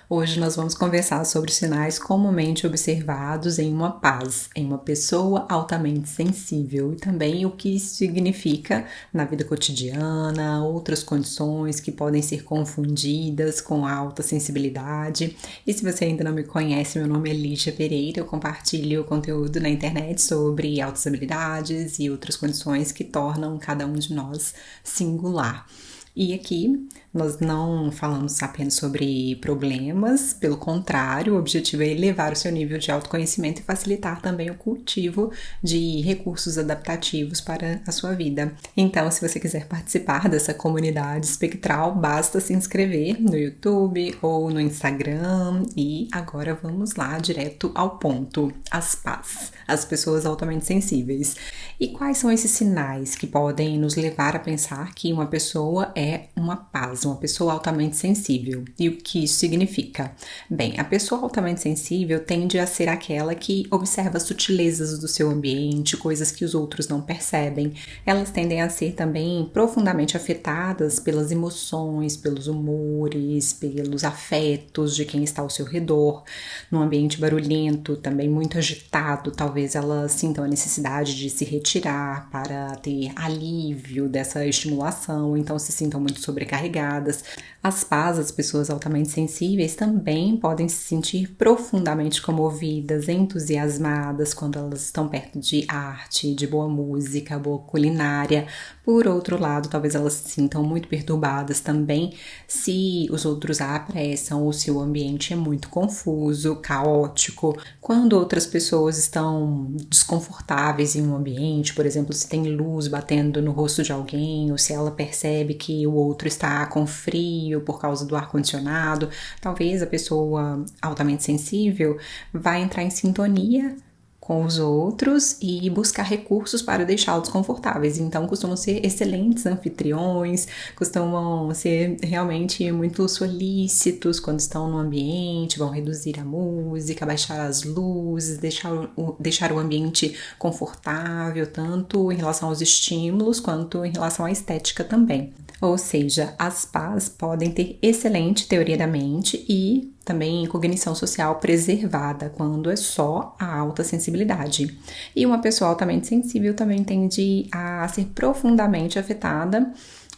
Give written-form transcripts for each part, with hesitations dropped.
Hoje nós vamos conversar sobre os sinais comumente observados em uma paz, em uma pessoa altamente sensível e também o que isso significa na vida cotidiana, outras condições que podem ser confundidas com a alta sensibilidade. E se você ainda não me conhece, meu nome é Lígia Pereira, eu compartilho conteúdo na internet sobre altas habilidades e outras condições que tornam cada um de nós singular. E aqui nós não falamos apenas sobre problemas, pelo contrário, o objetivo é elevar o seu nível de autoconhecimento e facilitar também o cultivo de recursos adaptativos para a sua vida. Então, se você quiser participar dessa comunidade espectral, basta se inscrever no YouTube ou no Instagram. E agora vamos lá, direto ao ponto, as PAS, as pessoas altamente sensíveis. E quais são esses sinais que podem nos levar a pensar que uma pessoa é uma PAS, uma pessoa altamente sensível? E o que isso significa? Bem, a pessoa altamente sensível tende a ser aquela que observa as sutilezas do seu ambiente, coisas que os outros não percebem. Elas tendem a ser também profundamente afetadas pelas emoções, pelos humores, pelos afetos de quem está ao seu redor. Num ambiente barulhento, também muito agitado, talvez elas sintam a necessidade de se retirar para ter alívio dessa estimulação, então se sintam muito sobrecarregadas. As PAS, as pessoas altamente sensíveis, também podem se sentir profundamente comovidas, entusiasmadas quando elas estão perto de arte, de boa música, boa culinária. Por outro lado, talvez elas se sintam muito perturbadas também se os outros a apressam ou se o ambiente é muito confuso, caótico. Quando outras pessoas estão desconfortáveis em um ambiente, por exemplo, se tem luz batendo no rosto de alguém ou se ela percebe que o outro está com frio por causa do ar-condicionado, talvez a pessoa altamente sensível vai entrar em sintonia com os outros e buscar recursos para deixá-los confortáveis. Então, costumam ser excelentes anfitriões, costumam ser realmente muito solícitos quando estão no ambiente, vão reduzir a música, baixar as luzes, deixar o ambiente confortável, tanto em relação aos estímulos quanto em relação à estética também. Ou seja, as PAS podem ter excelente teoria da mente e também cognição social preservada quando é só a alta sensibilidade. E uma pessoa altamente sensível também tende a ser profundamente afetada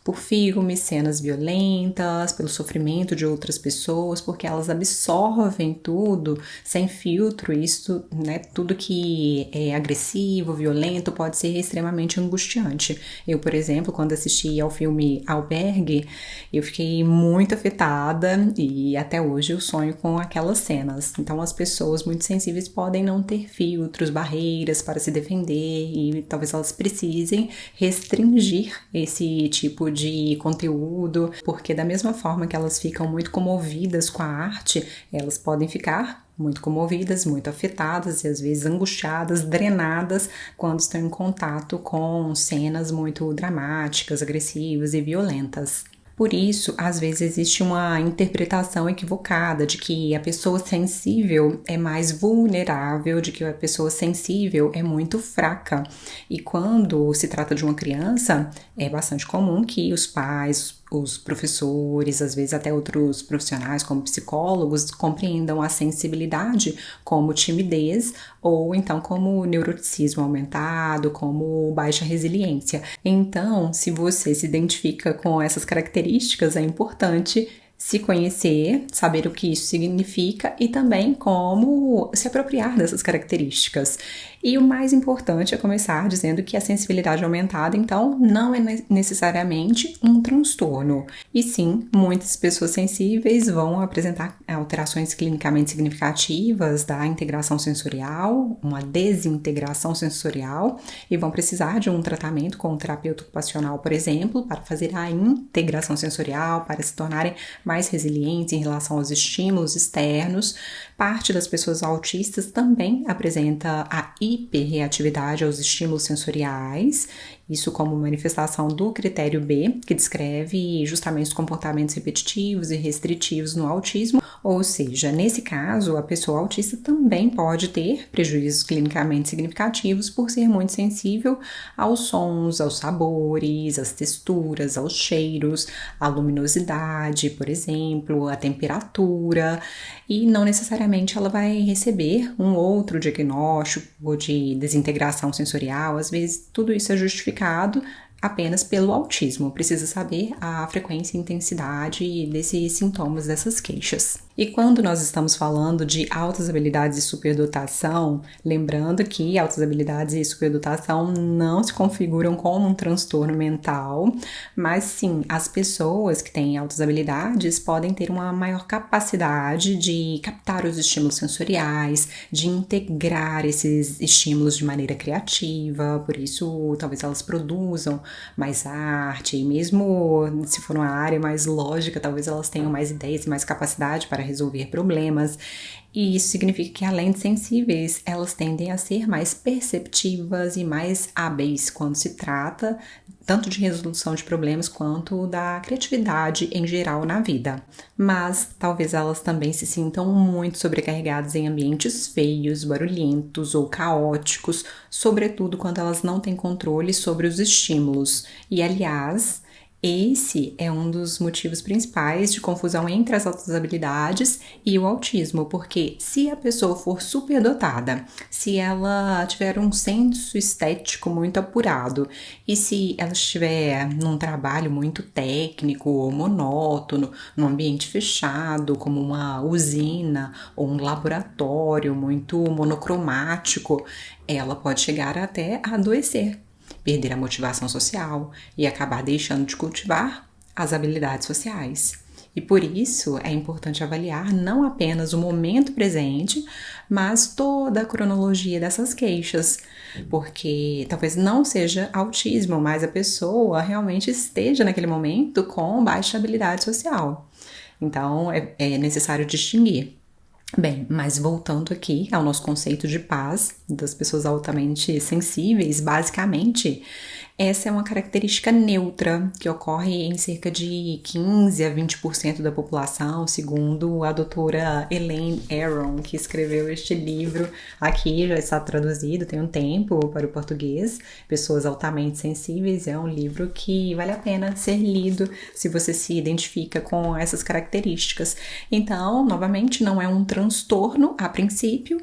por filmes, cenas violentas, pelo sofrimento de outras pessoas, porque elas absorvem tudo sem filtro. Isso, né, tudo que é agressivo, violento, pode ser extremamente angustiante. Eu, por exemplo, quando assisti ao filme Albergue, eu fiquei muito afetada e até hoje eu sonho com aquelas cenas. Então, as pessoas muito sensíveis podem não ter filtros, barreiras para se defender e talvez elas precisem restringir esse tipo de conteúdo, porque da mesma forma que elas ficam muito comovidas com a arte, elas podem ficar muito comovidas, muito afetadas e às vezes angustiadas, drenadas quando estão em contato com cenas muito dramáticas, agressivas e violentas. Por isso, às vezes existe uma interpretação equivocada de que a pessoa sensível é mais vulnerável, de que a pessoa sensível é muito fraca. E quando se trata de uma criança, é bastante comum que os pais, os professores, às vezes até outros profissionais como psicólogos, compreendam a sensibilidade como timidez ou então como neuroticismo aumentado, como baixa resiliência. Então, se você se identifica com essas características, é importante se conhecer, saber o que isso significa e também como se apropriar dessas características. E o mais importante é começar dizendo que a sensibilidade aumentada, então, não é necessariamente um transtorno. E sim, muitas pessoas sensíveis vão apresentar alterações clinicamente significativas da integração sensorial, uma desintegração sensorial, e vão precisar de um tratamento com um terapeuta ocupacional, por exemplo, para fazer a integração sensorial, para se tornarem mais resilientes em relação aos estímulos externos. Parte das pessoas autistas também apresenta a hiperreatividade aos estímulos sensoriais Isso como manifestação do critério B, que descreve justamente os comportamentos repetitivos e restritivos no autismo, ou seja, nesse caso, a pessoa autista também pode ter prejuízos clinicamente significativos por ser muito sensível aos sons, aos sabores, às texturas, aos cheiros, à luminosidade, por exemplo, à temperatura, e não necessariamente ela vai receber um outro diagnóstico de desintegração sensorial. Às vezes tudo isso é justificado apenas pelo autismo. Precisa saber a frequência e intensidade desses sintomas, dessas queixas. E quando nós estamos falando de altas habilidades e superdotação, lembrando que altas habilidades e superdotação não se configuram como um transtorno mental, mas sim, as pessoas que têm altas habilidades podem ter uma maior capacidade de captar os estímulos sensoriais, de integrar esses estímulos de maneira criativa, por isso talvez elas produzam mais arte, e mesmo se for uma área mais lógica, talvez elas tenham mais ideias e mais capacidade para resolver problemas, e isso significa que, além de sensíveis, elas tendem a ser mais perceptivas e mais hábeis quando se trata tanto de resolução de problemas quanto da criatividade em geral na vida. Mas talvez elas também se sintam muito sobrecarregadas em ambientes feios, barulhentos ou caóticos, sobretudo quando elas não têm controle sobre os estímulos. E, aliás, esse é um dos motivos principais de confusão entre as altas habilidades e o autismo, porque se a pessoa for superdotada, se ela tiver um senso estético muito apurado e se ela estiver num trabalho muito técnico ou monótono, num ambiente fechado, como uma usina ou um laboratório muito monocromático, ela pode chegar até a adoecer, perder a motivação social e acabar deixando de cultivar as habilidades sociais. E por isso é importante avaliar não apenas o momento presente, mas toda a cronologia dessas queixas, porque talvez não seja autismo, mas a pessoa realmente esteja naquele momento com baixa habilidade social. Então é necessário distinguir. Bem, mas voltando aqui ao nosso conceito de paz das pessoas altamente sensíveis, basicamente, essa é uma característica neutra que ocorre em cerca de 15 a 20% da população, segundo a doutora Elaine Aron, que escreveu este livro. Aqui já está traduzido, tem um tempo para o português. Pessoas altamente sensíveis é um livro que vale a pena ser lido se você se identifica com essas características. Então, novamente, não é um transtorno a princípio,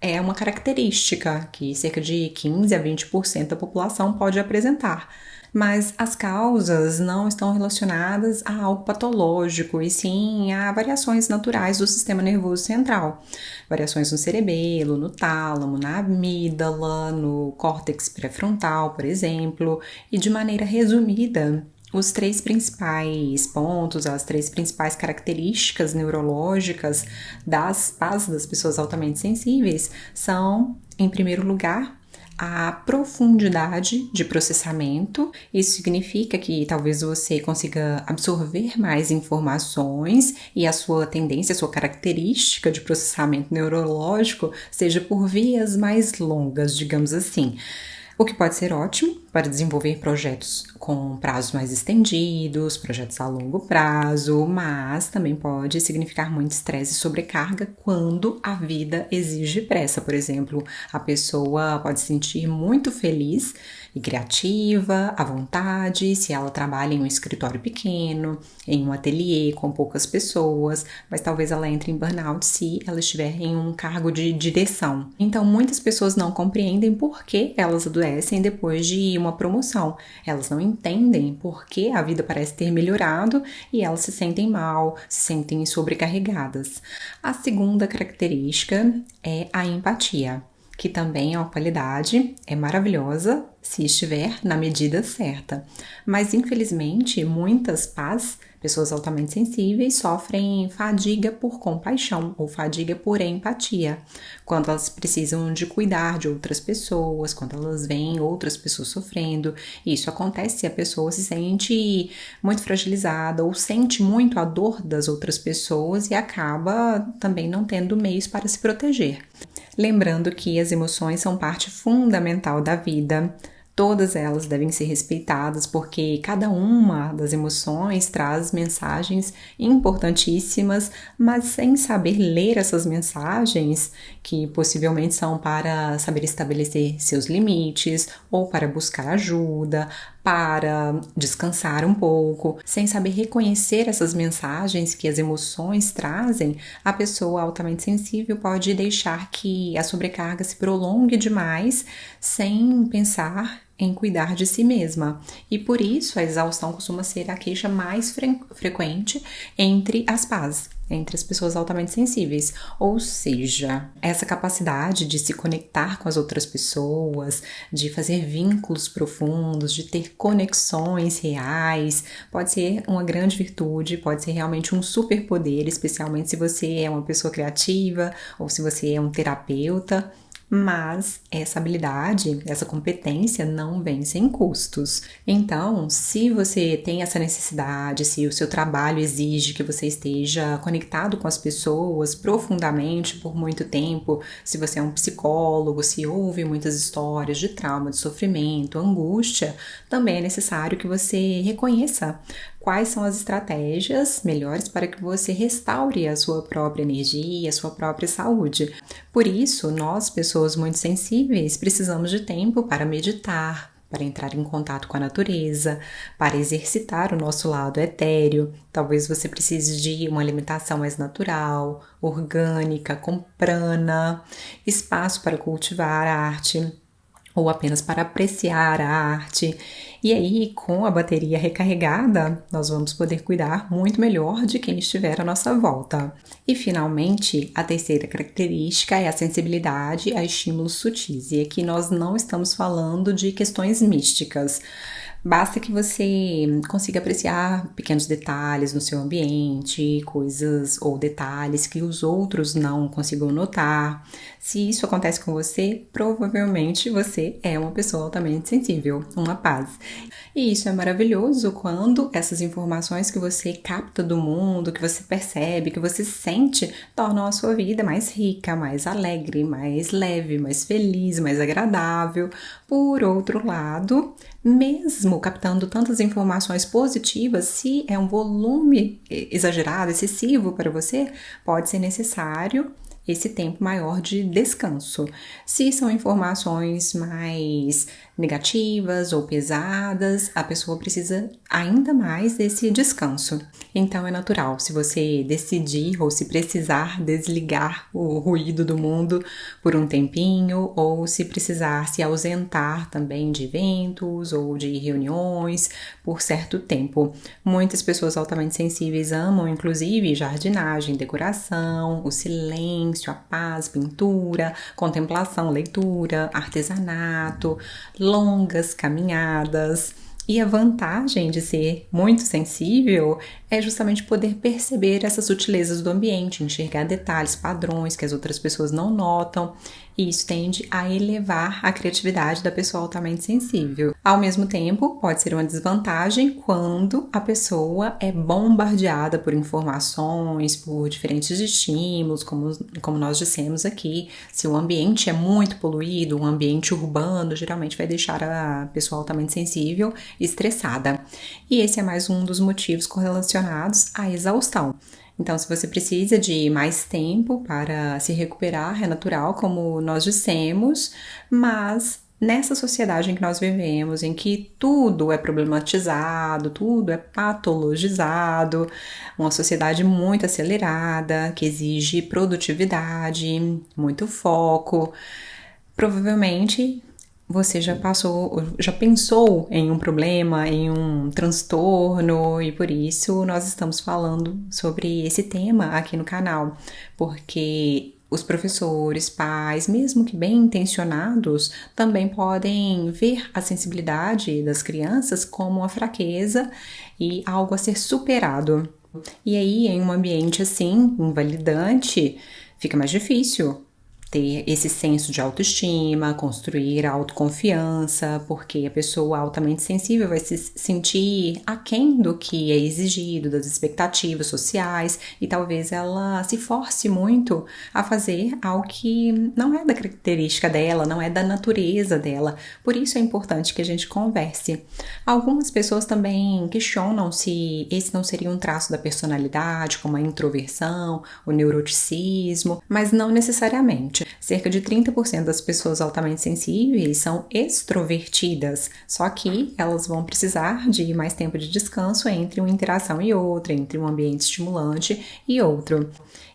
é uma característica que cerca de 15 a 20% da população pode apresentar. Mas as causas não estão relacionadas a algo patológico, e sim a variações naturais do sistema nervoso central. Variações no cerebelo, no tálamo, na amígdala, no córtex pré-frontal, por exemplo, e de maneira resumida, os três principais pontos, as três principais características neurológicas das PAS, das pessoas altamente sensíveis, são, em primeiro lugar, a profundidade de processamento. Isso significa que talvez você consiga absorver mais informações e a sua tendência, a sua característica de processamento neurológico seja por vias mais longas, digamos assim. O que pode ser ótimo para desenvolver projetos com prazos mais estendidos, projetos a longo prazo, mas também pode significar muito estresse e sobrecarga quando a vida exige pressa. Por exemplo, a pessoa pode se sentir muito feliz e criativa, à vontade, se ela trabalha em um escritório pequeno, em um ateliê com poucas pessoas, mas talvez ela entre em burnout se ela estiver em um cargo de direção. Então, muitas pessoas não compreendem por que elas adoecem depois de uma promoção. Elas não entendem por que a vida parece ter melhorado e elas se sentem mal, se sentem sobrecarregadas. A segunda característica é a empatia, que também é uma qualidade, é maravilhosa se estiver na medida certa. Mas, infelizmente, muitas PAS, pessoas altamente sensíveis, sofrem fadiga por compaixão ou fadiga por empatia, quando elas precisam de cuidar de outras pessoas, quando elas veem outras pessoas sofrendo. Isso acontece se a pessoa se sente muito fragilizada ou sente muito a dor das outras pessoas e acaba também não tendo meios para se proteger. Lembrando que as emoções são parte fundamental da vida. Todas elas devem ser respeitadas porque cada uma das emoções traz mensagens importantíssimas, mas sem saber ler essas mensagens, que possivelmente são para saber estabelecer seus limites ou para buscar ajuda, para descansar um pouco, sem saber reconhecer essas mensagens que as emoções trazem, a pessoa altamente sensível pode deixar que a sobrecarga se prolongue demais sem pensar em cuidar de si mesma. E por isso a exaustão costuma ser a queixa mais frequente entre as PAs, entre as pessoas altamente sensíveis. Ou seja, essa capacidade de se conectar com as outras pessoas, de fazer vínculos profundos, de ter conexões reais, pode ser uma grande virtude, pode ser realmente um superpoder, especialmente se você é uma pessoa criativa ou se você é um terapeuta. Mas essa habilidade, essa competência não vem sem custos. Então, se você tem essa necessidade, se o seu trabalho exige que você esteja conectado com as pessoas profundamente por muito tempo, se você é um psicólogo, se ouve muitas histórias de trauma, de sofrimento, angústia, também é necessário que você reconheça quais são as estratégias melhores para que você restaure a sua própria energia, a sua própria saúde. Por isso, nós, pessoas muito sensíveis, precisamos de tempo para meditar, para entrar em contato com a natureza, para exercitar o nosso lado etéreo. Talvez você precise de uma alimentação mais natural, orgânica, com prana, espaço para cultivar a arte, ou apenas para apreciar a arte. E aí, com a bateria recarregada, nós vamos poder cuidar muito melhor de quem estiver à nossa volta. E, finalmente, a terceira característica é a sensibilidade a estímulos sutis. E aqui nós não estamos falando de questões místicas. Basta que você consiga apreciar pequenos detalhes no seu ambiente, coisas ou detalhes que os outros não consigam notar. Se isso acontece com você, provavelmente você é uma pessoa altamente sensível, uma paz. E isso é maravilhoso quando essas informações que você capta do mundo, que você percebe, que você sente, tornam a sua vida mais rica, mais alegre, mais leve, mais feliz, mais agradável. Por outro lado, mesmo captando tantas informações positivas, se é um volume exagerado, excessivo para você, pode ser necessário esse tempo maior de descanso. Se são informações mais negativas ou pesadas, a pessoa precisa ainda mais desse descanso. Então é natural, se você decidir ou se precisar desligar o ruído do mundo por um tempinho, ou se precisar se ausentar também de eventos ou de reuniões por certo tempo. Muitas pessoas altamente sensíveis amam, inclusive, jardinagem, decoração, o silêncio, a paz, pintura, contemplação, leitura, artesanato, longas caminhadas. E a vantagem de ser muito sensível é justamente poder perceber essas sutilezas do ambiente, enxergar detalhes, padrões que as outras pessoas não notam, e isso tende a elevar a criatividade da pessoa altamente sensível. Ao mesmo tempo, pode ser uma desvantagem quando a pessoa é bombardeada por informações, por diferentes estímulos, como nós dissemos aqui. Se o ambiente é muito poluído, um ambiente urbano, geralmente vai deixar a pessoa altamente sensível estressada. E esse é mais um dos motivos correlacionados à exaustão. Então, se você precisa de mais tempo para se recuperar, é natural, como nós dissemos, mas nessa sociedade em que nós vivemos, em que tudo é problematizado, tudo é patologizado, uma sociedade muito acelerada, que exige produtividade, muito foco, provavelmente você já pensou em um problema, em um transtorno, e por isso nós estamos falando sobre esse tema aqui no canal, porque os professores, pais, mesmo que bem intencionados, também podem ver a sensibilidade das crianças como uma fraqueza e algo a ser superado. E aí, em um ambiente assim, invalidante, fica mais difícil ter esse senso de autoestima, construir a autoconfiança, porque a pessoa altamente sensível vai se sentir aquém do que é exigido, das expectativas sociais, e talvez ela se force muito a fazer algo que não é da característica dela, não é da natureza dela. Por isso é importante que a gente converse. Algumas pessoas também questionam se esse não seria um traço da personalidade, como a introversão, o neuroticismo, mas não necessariamente. Cerca de 30% das pessoas altamente sensíveis são extrovertidas, só que elas vão precisar de mais tempo de descanso entre uma interação e outra, entre um ambiente estimulante e outro.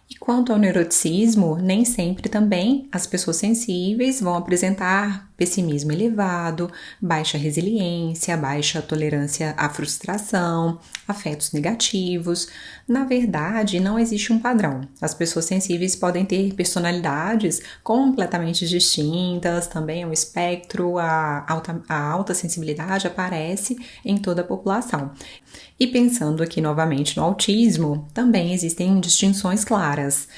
E quanto ao neuroticismo, nem sempre também as pessoas sensíveis vão apresentar pessimismo elevado, baixa resiliência, baixa tolerância à frustração, afetos negativos. Na verdade, não existe um padrão. As pessoas sensíveis podem ter personalidades completamente distintas, também é um espectro, a alta sensibilidade aparece em toda a população. E pensando aqui novamente no autismo, também existem distinções claras.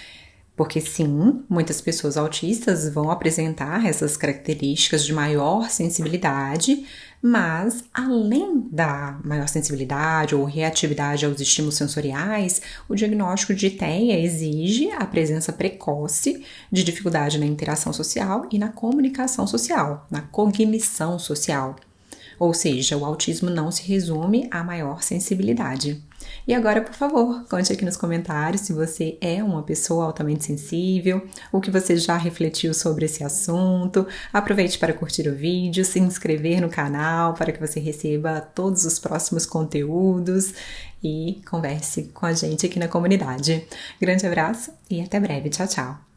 Porque sim, muitas pessoas autistas vão apresentar essas características de maior sensibilidade, mas além da maior sensibilidade ou reatividade aos estímulos sensoriais, o diagnóstico de TEA exige a presença precoce de dificuldade na interação social e na comunicação social, na cognição social. Ou seja, o autismo não se resume à maior sensibilidade. E agora, por favor, conte aqui nos comentários se você é uma pessoa altamente sensível, o que você já refletiu sobre esse assunto. Aproveite para curtir o vídeo, se inscrever no canal para que você receba todos os próximos conteúdos e converse com a gente aqui na comunidade. Grande abraço e até breve. Tchau, tchau!